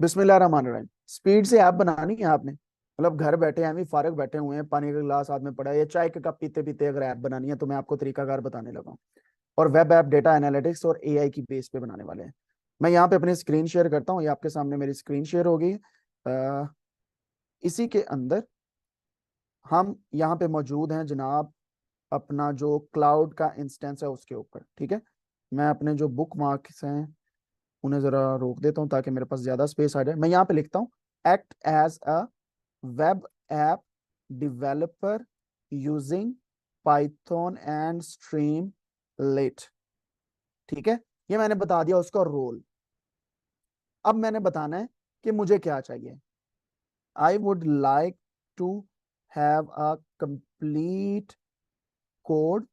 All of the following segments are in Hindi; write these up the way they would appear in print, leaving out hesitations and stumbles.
बिस्मिल्लाहिर्रहमानिर्रहीम। स्पीड से ऐप बनानी है आपने, मतलब घर बैठे हैं, फारग बैठे हुए हैं, पानी का गिलास हाथ में पड़ा है या चाय का कप पीते पीते अगर ऐप बनानी है तो मैं आपको तरीकाकार बताने लगा हूँ। और वेब ऐप डेटा एनालिटिक्स और एआई की बेस पे बनाने वाले हैं। मैं यहाँ पे अपनी स्क्रीन शेयर करता हूँ, ये आपके सामने मेरी स्क्रीन शेयर होगी। इसी के अंदर हम यहाँ पे मौजूद हैं जनाब, अपना जो क्लाउड का इंस्टेंस है उसके ऊपर। ठीक है, मैं अपने जो बुक मार्क्स हैं उन्हें जरा रोक देता हूँ ताकि मेरे पास ज्यादा स्पेस आ जाए। मैं यहाँ पे लिखता हूँ act as a web app developer using Python and Streamlit. ठीक है, ये मैंने बता दिया उसका रोल। अब मैंने बताना है कि मुझे क्या चाहिए। I would like to have a complete code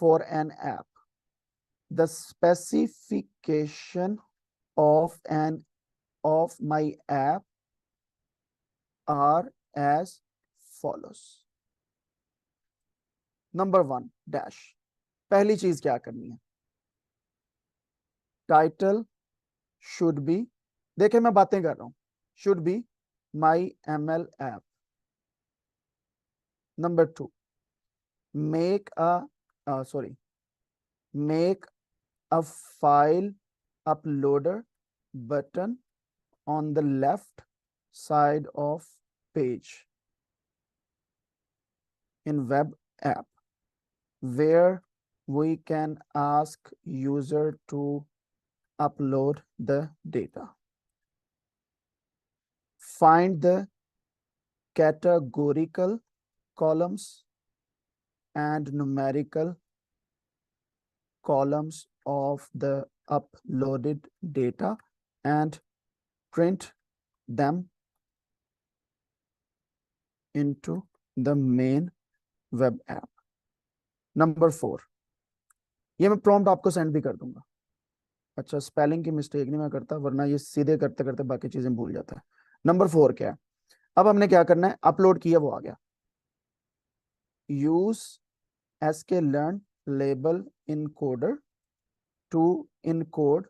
for an app. The specification of an of my app are as follows. Number one dash, पहली चीज क्या करनी है, टाइटल शुड बी, देखे मैं बातें कर रहा हूं, should be my ML app. Number two, make a sorry make a file uploader button on the left side of page in web app where we can ask user to upload the data. Find the categorical columns and numerical columns of the uploaded data and print them into the main web app. Number four, ये मैं प्रॉम्प्ट आपको सेंड भी कर दूंगा। अच्छा, स्पेलिंग की मिस्टेक नहीं मैं करता, वरना ये सीधे करते करते बाकी चीजें भूल जाता है। नंबर फोर क्या है, अब हमने क्या करना है, अपलोड किया वो आ गया। Use sklearn label encoder to encode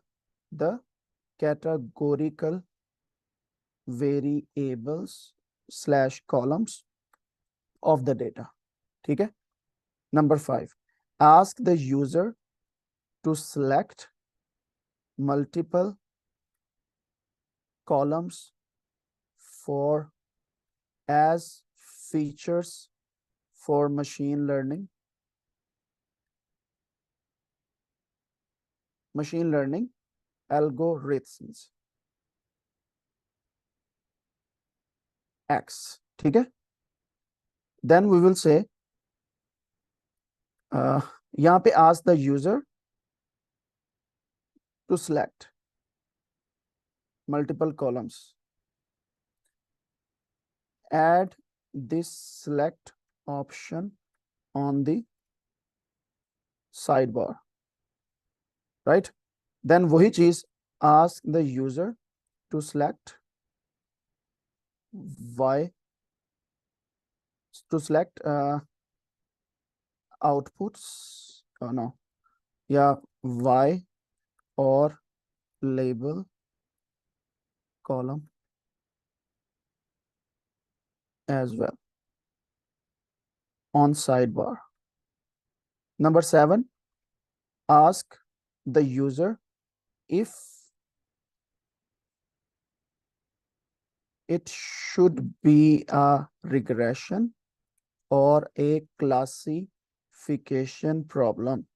the categorical variables slash columns of the data. ठीक है। Number five, ask the user to select multiple columns for as features for machine learning algorithms X। ठीक है, then we will say यहाँ पे ask the user to select multiple columns, add this select option on the sidebar, right? Then वही चीज, ask the user to select y to select outputs, no, या y or label column as well on sidebar. Number seven, ask the user if it should be a regression or a classification problem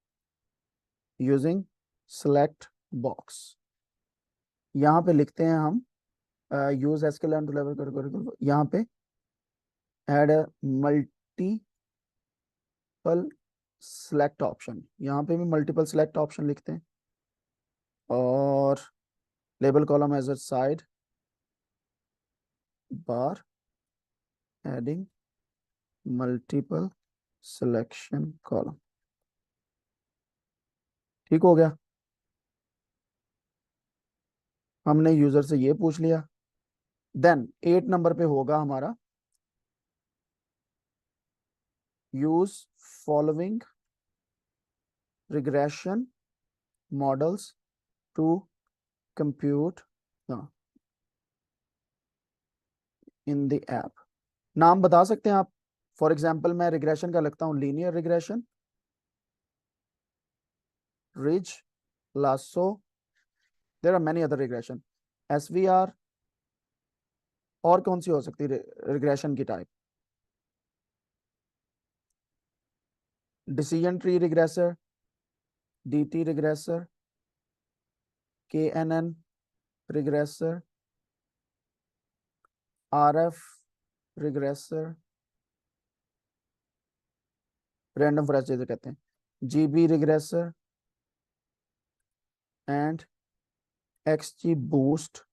using select box। यहाँ पे लिखते हैं हम यूज एसक्यूएल टू लेवल कर, यहाँ पे ऐड मल्टीपल सेलेक्ट ऑप्शन, यहाँ पे भी मल्टीपल सेलेक्ट ऑप्शन लिखते हैं और label column as a sidebar adding multiple selection column. ठीक हो गया, हमने यूजर से ये पूछ लिया। देन 8 नंबर पे होगा हमारा use following regression models to compute in the app. नाम बता सकते हैं आप? फॉर एग्जाम्पल मैं रिग्रेशन का लगता हूँ linear regression, ridge, lasso, there are many other regression, SVR, और कौन सी हो सकती है रिग्रेशन की type? Decision tree regressor, DT regressor, KNN regressor, RF regressor, random forest जैसे कहते हैं, GB regressor and XG boost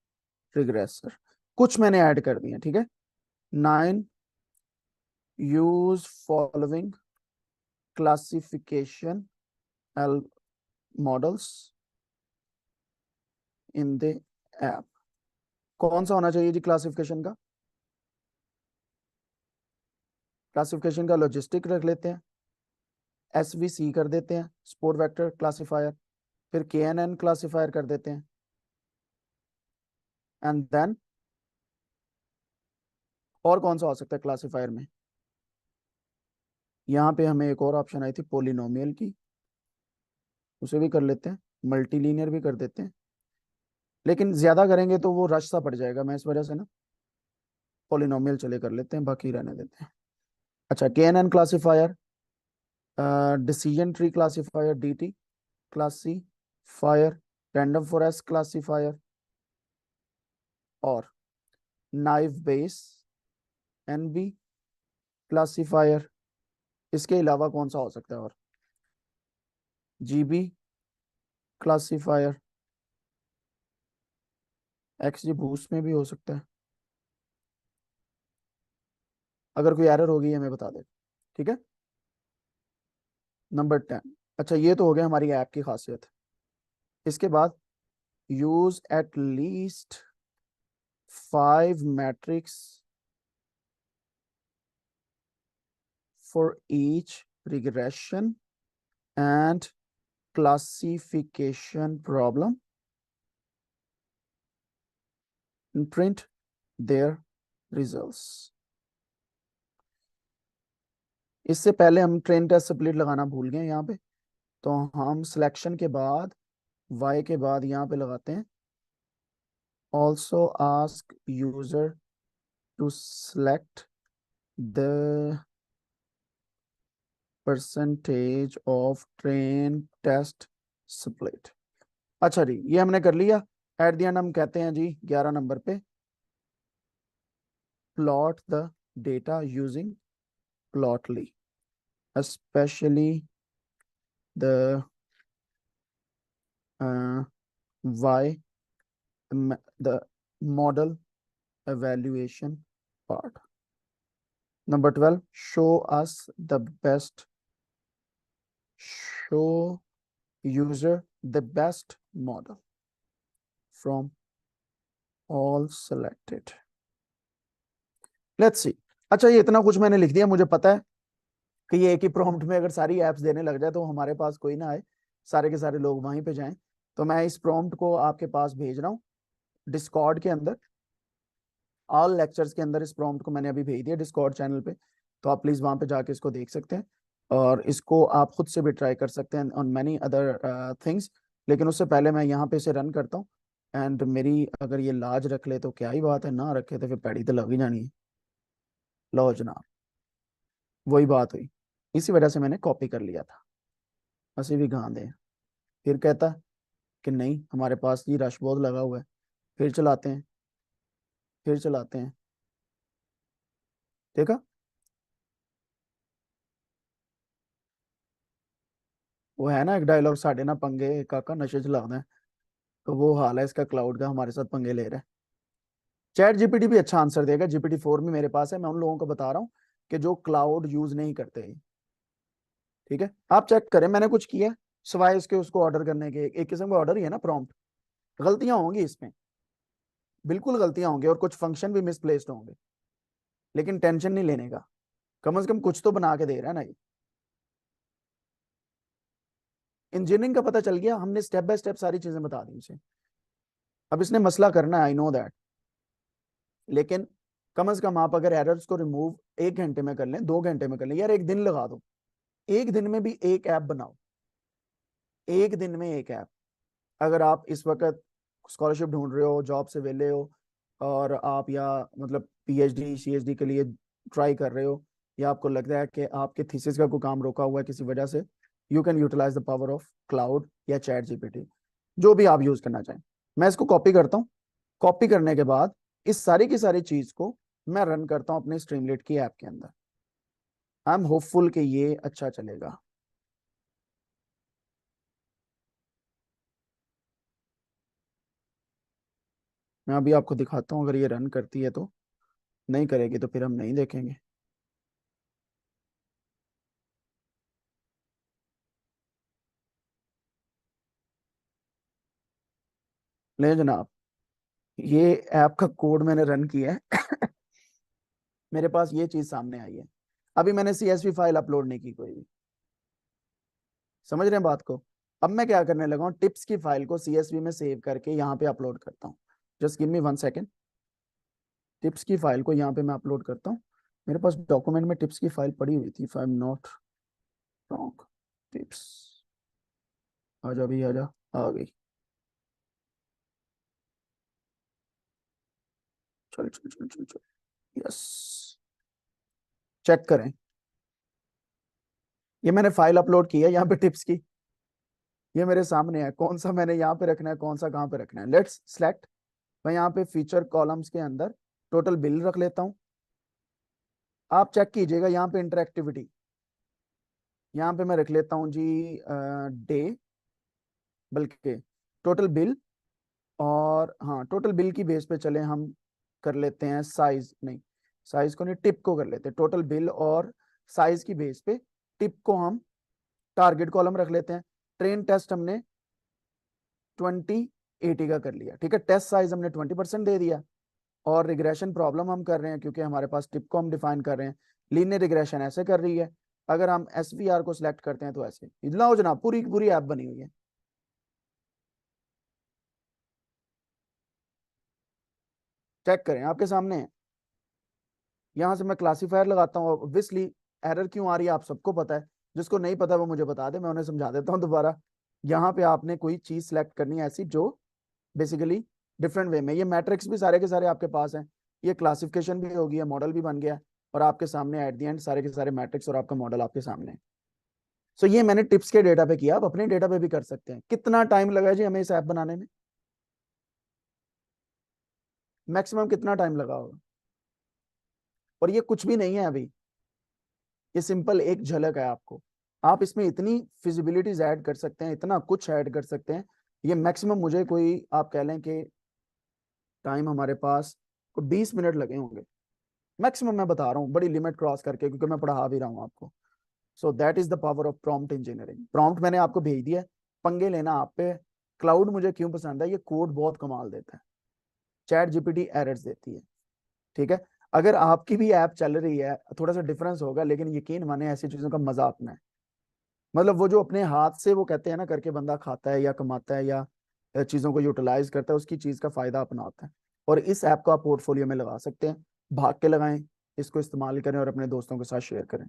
regressor. कुछ मैंने ऐड कर दिए, ठीक है। 9 use following classification L models in the app. कौन सा होना चाहिए जी क्लासिफिकेशन का? क्लासिफिकेशन का लॉजिस्टिक रख लेते हैं, एसवीसी कर देते हैं, स्पोर्ट वेक्टर क्लासिफायर, फिर केएनएन क्लासिफायर कर देते हैं, एंड देन और कौन सा हो सकता है क्लासिफायर में? यहाँ पे हमें एक और ऑप्शन आई थी पोलिनोमियल की, उसे भी कर लेते हैं, मल्टीलीनियर भी कर देते हैं, लेकिन ज्यादा करेंगे तो वो रश सा पड़ जाएगा, मैं इस वजह से ना पोलिनोमियल चले कर लेते हैं, बाकी रहने देते हैं। अच्छा, KNN classifier, decision tree classifier DT classifier, random forest classifier, और नाइव बेस एनबी क्लासिफायर। इसके अलावा कौन सा हो सकता है? और जीबी क्लासिफायर, एक्सजी बूस्ट में भी हो सकता है। अगर कोई एरर होगी हमें बता दे, ठीक है। नंबर 10। अच्छा, ये तो हो गया हमारी ऐप की खासियत। इसके बाद use at least 5 matrix for each regression and classification problem and print their results। इससे पहले हम ट्रेन टेस्ट स्प्लिट लगाना भूल गए यहाँ पे, तो हम सिलेक्शन के बाद y के बाद यहाँ पे लगाते हैं also ask user to select the percentage of train test split। अच्छा जी, ये हमने कर लिया। एट द एंड हम कहते हैं जी 11 नंबर पे plot the data using plotly, especially the y the model evaluation part। Number 12, show us the best, show user the best model from all selected। Let's see। अच्छा, ये इतना कुछ मैंने लिख दिया, मुझे पता है कि ये एक ही प्रॉम्प्ट में अगर सारी एप्स देने लग जाए तो हमारे पास कोई ना आए, सारे के सारे लोग वहीं पे जाएं। तो मैं इस प्रॉम्प्ट को आपके पास भेज रहा हूँ डिस्कॉर्ड के अंदर, ऑल लेक्चर्स के अंदर इस प्रॉम्प्ट को मैंने अभी भेज दिया डिस्कॉर्ड चैनल पे, तो आप प्लीज वहां पे जाके इसको देख सकते हैं, और इसको आप खुद से भी ट्राई कर सकते हैं ऑन मैनी अदर थिंग्स। लेकिन उससे पहले मैं यहाँ पे इसे रन करता हूँ, एंड मेरी अगर ये लाज रख ले तो क्या ही बात है, ना रखे तो फिर पैड़ी तो लग ही जानी है। लो जनाब, वही बात हुई, इसी वजह से मैंने कॉपी कर लिया था। असी भी गांधे हैं। फिर कहता कि नहीं हमारे पास ये रश बहुत लगा हुआ है, फिर चलाते हैं, फिर चलाते हैं, देखा। वो है ना एक डायलॉग, साढ़े ना पंगे काका नशे च लगदा है, तो वो हाल है इसका क्लाउड का, हमारे साथ पंगे ले रहा है। चैट जीपीटी भी अच्छा आंसर देगा, जीपीटी 4 भी मेरे पास है, मैं उन लोगों को बता रहा हूँ कि जो क्लाउड यूज नहीं करते। ठीक है, आप चेक करें, मैंने कुछ किया सिवाय इसके उसको ऑर्डर करने के, एक किस्म का ऑर्डर ही है ना प्रॉम्प्ट। गलतियां होंगी इसमें, बिल्कुल गलतियां होंगी, और कुछ फंक्शन भी मिसप्लेस्ड होंगे, लेकिन टेंशन नहीं लेने का, कम से कम कुछ तो बना के दे रहा है ना ये। इंजीनियरिंग का पता चल गया, हमने स्टेप बाय स्टेप सारी चीजें बता दी उसे। अब इसने मसला करना है, आई नो दैट, लेकिन कम से कम आप अगर एरर्स को रिमूव 1 घंटे में कर लें, 2 घंटे में कर लें, यार एक दिन लगा दो, एक दिन में भी एक ऐप बनाओ, एक दिन में एक ऐप। अगर आप इस वक्त स्कॉलरशिप ढूंढ रहे हो, जॉब से वेले हो, और आप या मतलब पीएचडी सीएचडी के लिए ट्राई कर रहे हो, या आपको लगता है कि आपके थीसिस का कोई काम रोका हुआ है किसी वजह से, you can utilize the power of Claude या चैट जीपीटी, जो भी आप यूज करना चाहें। मैं इसको कॉपी करता हूँ, कॉपी करने के बाद इस सारी की सारी चीज को मैं रन करता हूँ अपने स्ट्रीमलेट की ऐप के अंदर। आई एम होपफुल कि ये अच्छा चलेगा। मैं अभी आपको दिखाता हूँ, अगर ये रन करती है तो। नहीं करेगी तो फिर हम नहीं देखेंगे। ले जनाब, ये ऐप का कोड मैंने रन किया है। मेरे पास ये चीज सामने आई है। अभी मैंने सीएसवी फाइल अपलोड नहीं की कोई भी। समझ रहे हैं बात को? अब मैं क्या करने लगा हूँ, टिप्स की फाइल को सीएसवी में सेव करके यहाँ पे अपलोड करता हूँ। Just give me 1 second. Tips की फाइल को यहाँ पे मैं अपलोड करता हूँ। मेरे पास डॉक्यूमेंट में टिप्स की फाइल पड़ी हुई थी, if I am not wrong. Tips, आजा भी आजा, आ गई। चल चल चल चल चल, यस। चेक करें, ये मैंने फाइल अपलोड की है यहाँ पे टिप्स की। ये मेरे सामने है, कौन सा मैंने यहाँ पे रखना है, कौन सा कहाँ पे रखना है। Let's select. मैं यहाँ पे फीचर कॉलम्स के अंदर टोटल बिल रख लेता हूँ। आप चेक कीजिएगा यहाँ पे इंटरेक्टिविटी, यहाँ पे मैं रख लेता हूँ जी डे, बल्कि टोटल बिल। और हाँ, टोटल बिल की बेस पे चले हम, कर लेते हैं साइज, नहीं साइज को नहीं, टिप को कर लेते हैं। टोटल बिल और साइज की बेस पे टिप को हम टारगेट कॉलम रख लेते हैं। ट्रेन टेस्ट हमने 2080 का कर लिया, ठीक है। टेस्ट साइज हमने 20% दे दिया। और रिग्रेशन प्रॉब्लम हम कर रहे हैं क्योंकि हमारे पास टिप को हम डिफाइन कर रहे हैं। लीनियर रिग्रेशन ऐसे कर रही है। अगर हम एसवीआर को सिलेक्ट करते हैं तो ऐसे, इतना हो जनाब, पूरी की पूरी ऐप बनी हुई है। चेक करें, आपके सामने है। यहां से मैं क्लासीफायर लगाता हूँ। ऑब्वियसली एरर क्यों आ रही है आप सबको पता है, जिसको नहीं पता वो मुझे बता दे, मैं उन्हें समझा देता हूँ दोबारा। यहाँ पे आपने कोई चीज सेलेक्ट करनी है ऐसी जो बेसिकली डिफरेंट वे में, ये मैट्रिक्स भी सारे के सारे आपके पास हैं, ये क्लासिफिकेशन भी होगी है, मॉडल भी बन गया, और आपके सामने एट द एंड सारे के सारे मैट्रिक्स और आपका मॉडल आपके सामने है। सो ये मैंने टिप्स के डेटा पे किया, आप अपने डेटा पे भी कर सकते हैं। कितना टाइम लगा जी हमें इस ऐप बनाने में? मैक्सिमम कितना टाइम लगा होगा? और ये कुछ भी नहीं है अभी, ये सिंपल एक झलक है आपको। आप इसमें इतनी फिजिबिलिटीज ऐड कर सकते हैं, इतना कुछ ऐड कर सकते हैं। ये मैक्सिमम मुझे कोई आप कह लें कि टाइम हमारे पास को 20 मिनट लगे होंगे मैक्सिमम, मैं बता रहा हूँ बड़ी लिमिट क्रॉस करके, क्योंकि मैं पढ़ा भी रहा हूँ आपको। So that is the power of prompt engineering. Prompt मैंने आपको भेज दिया है, पंगे लेना आप पे। क्लाउड मुझे क्यों पसंद है, ये कोड बहुत कमाल देता है। चैट जीपीटी एरर्स देती है, ठीक है। अगर आपकी भी ऐप चल रही है, थोड़ा सा डिफरेंस होगा, लेकिन यकीन माने ऐसी चीजों का मजा अपना है। मतलब वो जो अपने हाथ से वो कहते हैं ना करके बंदा खाता है या कमाता है या चीजों को यूटिलाइज करता है, उसकी चीज का फायदा अपना होता है। और इस ऐप को आप पोर्टफोलियो में लगा सकते हैं, भाग के लगाएं, इसको इस्तेमाल करें और अपने दोस्तों के साथ शेयर करें।